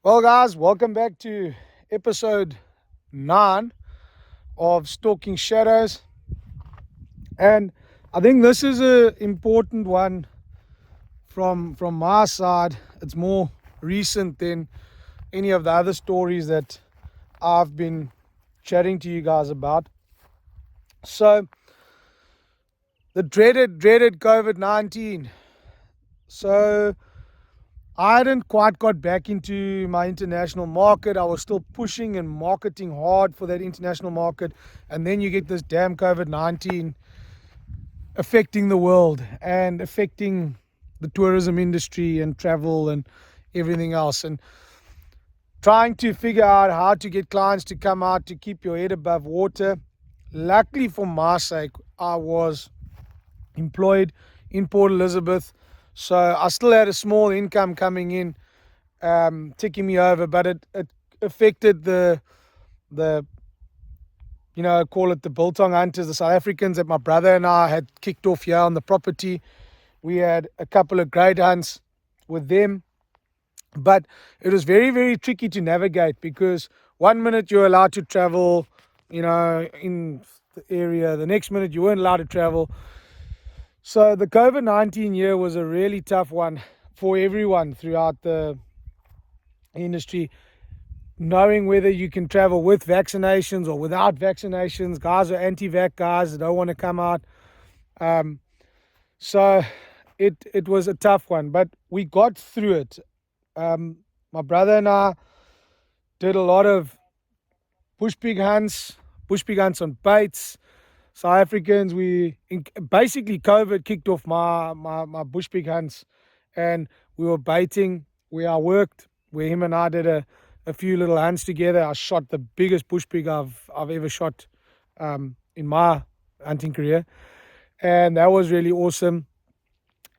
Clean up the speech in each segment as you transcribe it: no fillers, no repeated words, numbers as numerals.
Well, guys, welcome back to episode 9 of Stalking Shadows. And I think this is an important one from my side. It's more recent than any of the other stories that I've been chatting to you guys about. So, the dreaded COVID-19. So, I hadn't quite got back into my international market. I was still pushing and marketing hard for that international market. And then you get this damn COVID-19 affecting the world and affecting the tourism industry and travel and everything else. And trying to figure out how to get clients to come out to keep your head above water. Luckily for my sake, I was employed in Port Elizabeth. So I still had a small income coming in, ticking me over, but it affected the call it the biltong hunters, the South Africans that my brother and I had kicked off here on the property. We had a couple of great hunts with them, but it was very, very tricky to navigate because one minute you're allowed to travel, in the area, the next minute you weren't allowed to travel. So the COVID-19 year was a really tough one for everyone throughout the industry, knowing whether you can travel with vaccinations or without vaccinations. Guys are anti-vax guys that don't want to come out. So it was a tough one, but we got through it. My brother and I did a lot of bush pig hunts on baits. South Africans, basically COVID kicked off my bush pig hunts, and we were baiting where I worked, where him and I did a few little hunts together. I shot the biggest bush pig I've ever shot in my hunting career, and that was really awesome.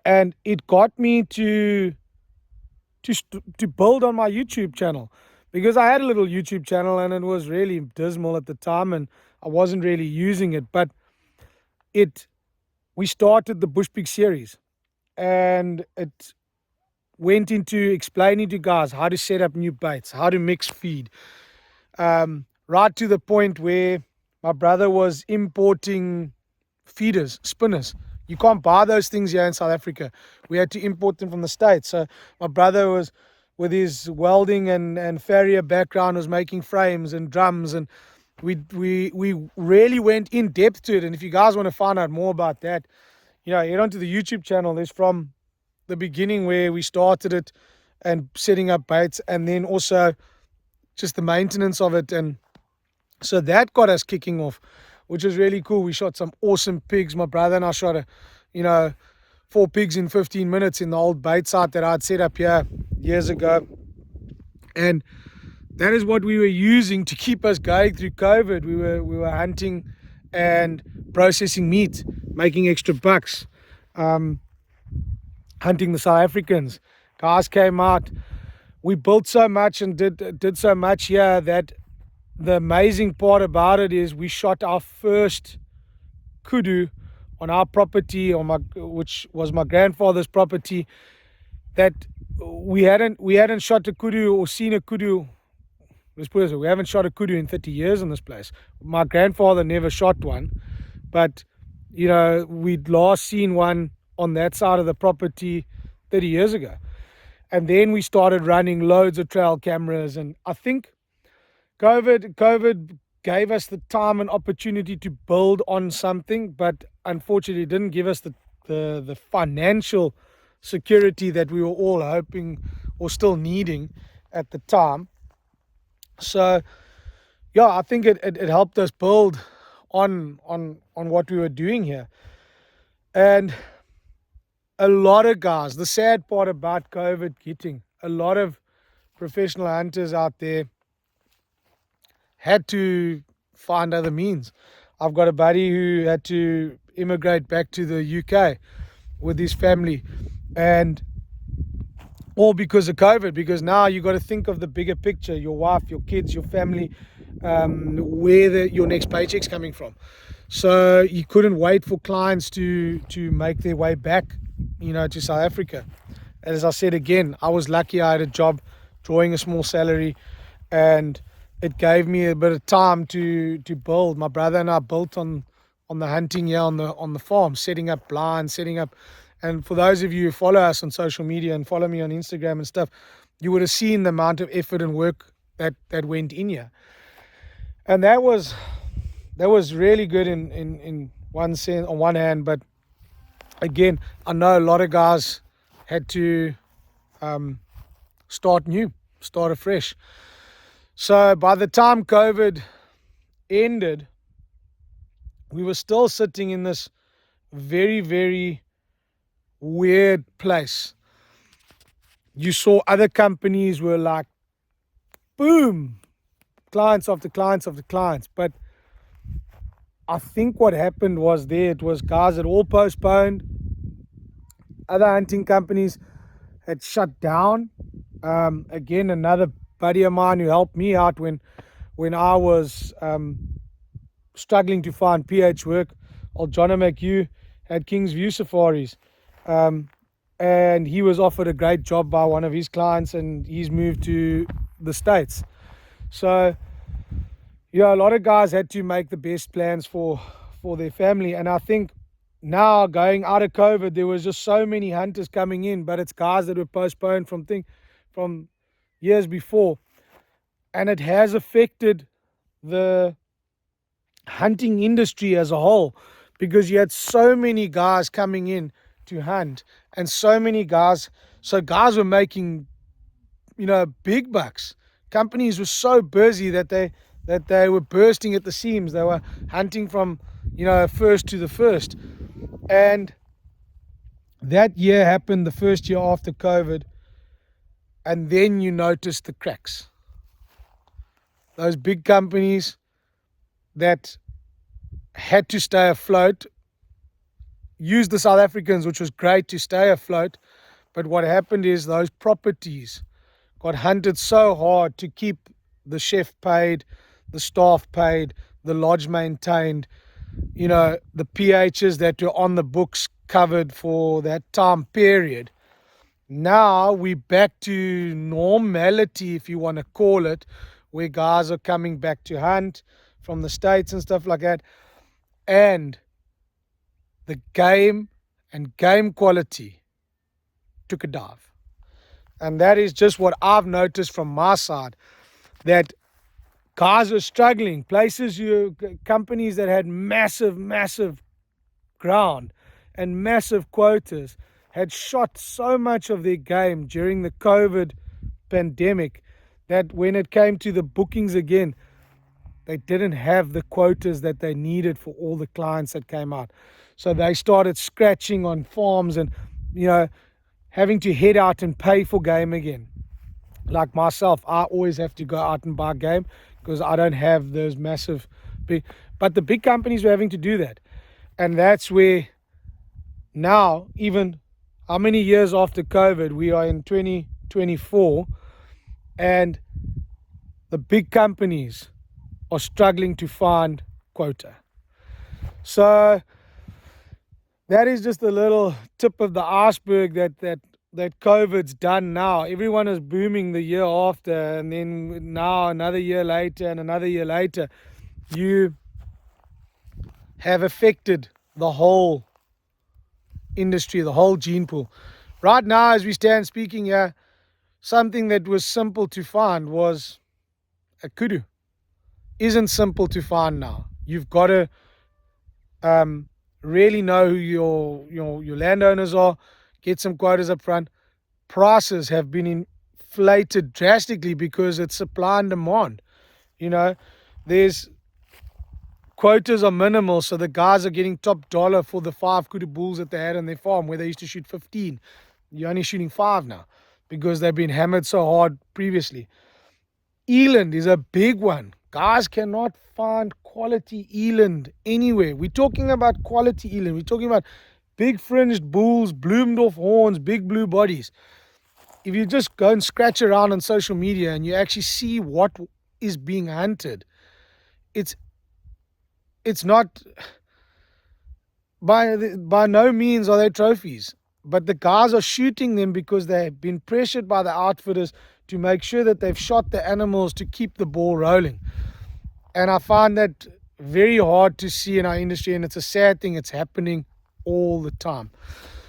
And it got me to build on my YouTube channel, because I had a little YouTube channel and it was really dismal at the time and I wasn't really using it. But we started the Bush Pig series, and it went into explaining to guys how to set up new baits, how to mix feed, right to the point where my brother was importing feeders, spinners. You can't buy those things here in South Africa. We had to import them from the States. So my brother was, with his welding and farrier background, was making frames and drums, and we really went in depth to it. And if you guys want to find out more about that, head onto the YouTube channel. There's from the beginning where we started it and setting up baits, and then also just the maintenance of it. And so that got us kicking off, which was really cool. We shot some awesome pigs. My brother and I shot 4 pigs in 15 minutes in the old bait site that I'd set up here years ago. And that is what we were using to keep us going through COVID. We were hunting and processing meat, making extra bucks, hunting the South Africans. Guys came out. We built so much and did so much here that the amazing part about it is we shot our first kudu on our property, which was my grandfather's property. That we hadn't shot a kudu or seen a kudu. Let's put it this way, we haven't shot a kudu in 30 years in this place. My grandfather never shot one, but we'd last seen one on that side of the property 30 years ago. And then we started running loads of trail cameras, and I think COVID gave us the time and opportunity to build on something, but unfortunately it didn't give us the financial security that we were all hoping or still needing at the time. So yeah, I think it helped us build on what we were doing here. And a lot of guys, the sad part about COVID hitting, a lot of professional hunters out there had to find other means. I've got a buddy who had to immigrate back to the UK with his family, and all because of COVID, because now you got to think of the bigger picture, your wife, your kids, your family, where your next paycheck's coming from. So you couldn't wait for clients to make their way back, to South Africa. As I said again, I was lucky I had a job drawing a small salary, and it gave me a bit of time to build. My brother and I built on the hunting here on the farm, setting up blinds, setting up. And for those of you who follow us on social media and follow me on Instagram and stuff, you would have seen the amount of effort and work that went in here. And that was really good in one sense, on one hand. But again, I know a lot of guys had to start new, start afresh. So by the time COVID ended, we were still sitting in this very, very weird place. You saw other companies were like, boom, clients after clients after clients. But I think what happened was it was guys that all postponed. Other hunting companies had shut down. Again, another buddy of mine who helped me out when I was struggling to find PH work, old John McHugh had King's View Safaris. And he was offered a great job by one of his clients, and he's moved to the States. So, a lot of guys had to make the best plans for their family. And I think now, going out of COVID, there was just so many hunters coming in, but it's guys that were postponed from years before. And it has affected the hunting industry as a whole, because you had so many guys coming in to hunt, and so guys were making big bucks. Companies were so busy that they were bursting at the seams. They were hunting from first to the first. And that year happened, the first year after COVID, and then you noticed the cracks. Those big companies that had to stay afloat used the South Africans, which was great, to stay afloat. But what happened is those properties got hunted so hard to keep the chef paid, the staff paid, the lodge maintained, the PHs that were on the books covered for that time period. Now we're back to normality, if you want to call it, where guys are coming back to hunt from the States and stuff like that. And the game and game quality took a dive. And that is just what I've noticed from my side, that guys are struggling. Companies that had massive ground and massive quotas had shot so much of their game during the COVID pandemic that when it came to the bookings again, they didn't have the quotas that they needed for all the clients that came out. So they started scratching on farms and, having to head out and pay for game again. Like myself, I always have to go out and buy game because I don't have those massive big. But the big companies were having to do that. And that's where now, even how many years after COVID, we are in 2024, and the big companies are struggling to find quota. So that is just a little tip of the iceberg that COVID's done now. Everyone is booming the year after, and then now another year later and another year later, you have affected the whole industry, the whole gene pool. Right now, as we stand speaking here, something that was simple to find was a kudu. Isn't simple to find now. You've got to really know who your landowners are, get some quotas up front. Prices have been inflated drastically because it's supply and demand. There's quotas are minimal, so the guys are getting top dollar for the 5 kudu bulls that they had on their farm, where they used to shoot 15. You're only shooting 5 now because they've been hammered so hard previously. Eland is a big one. Guys cannot find quality eland anywhere. We're talking about quality eland. We're talking about big fringed bulls, bloomed off horns, big blue bodies. If you just go and scratch around on social media and you actually see what is being hunted, it's not, by no means are they trophies. but the guys are shooting them because they've been pressured by the outfitters to make sure that they've shot the animals to keep the ball rolling. And I find that very hard to see in our industry, and it's a sad thing. It's happening all the time.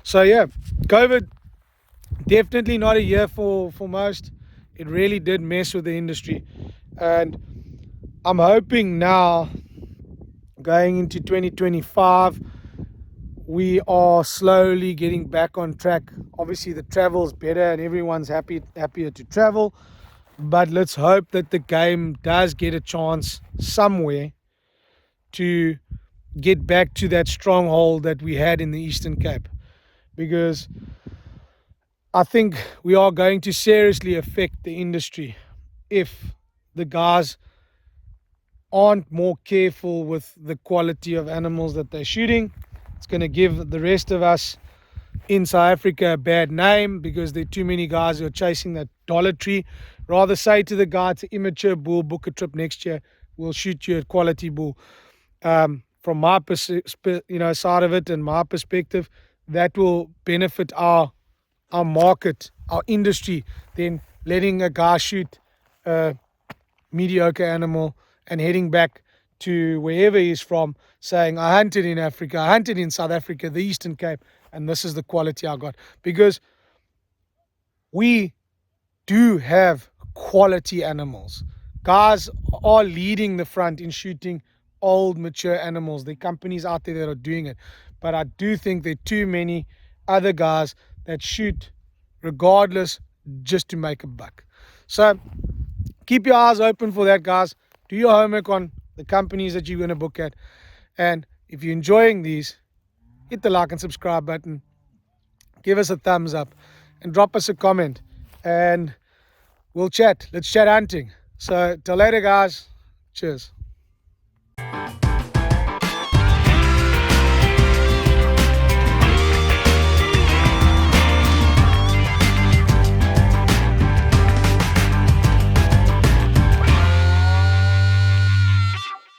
So yeah, COVID, definitely not a year for most. It really did mess with the industry, and I'm hoping now going into 2025 we are slowly getting back on track. Obviously the travel's better and everyone's happier to travel, but let's hope that the game does get a chance somewhere to get back to that stronghold that we had in the Eastern Cape, because I think we are going to seriously affect the industry if the guys aren't more careful with the quality of animals that they're shooting. It's going to give the rest of us in South Africa a bad name because there are too many guys who are chasing that dollar tree. Rather say to the guy, it's an immature bull, book a trip next year, we'll shoot you a quality bull. From my side of it and my perspective, that will benefit our market, our industry, than letting a guy shoot a mediocre animal and heading back to wherever he's from, saying, I hunted in Africa, I hunted in South Africa, the Eastern Cape, and this is the quality I got. Because we do have quality animals. Guys are leading the front in shooting old, mature animals. There are companies out there that are doing it. But I do think there are too many other guys that shoot regardless just to make a buck. So keep your eyes open for that, guys. Do your homework on the companies that you're going to book at. And if you're enjoying these, hit the like and subscribe button. Give us a thumbs up and drop us a comment. And we'll chat. Let's chat hunting. So till later, guys. Cheers.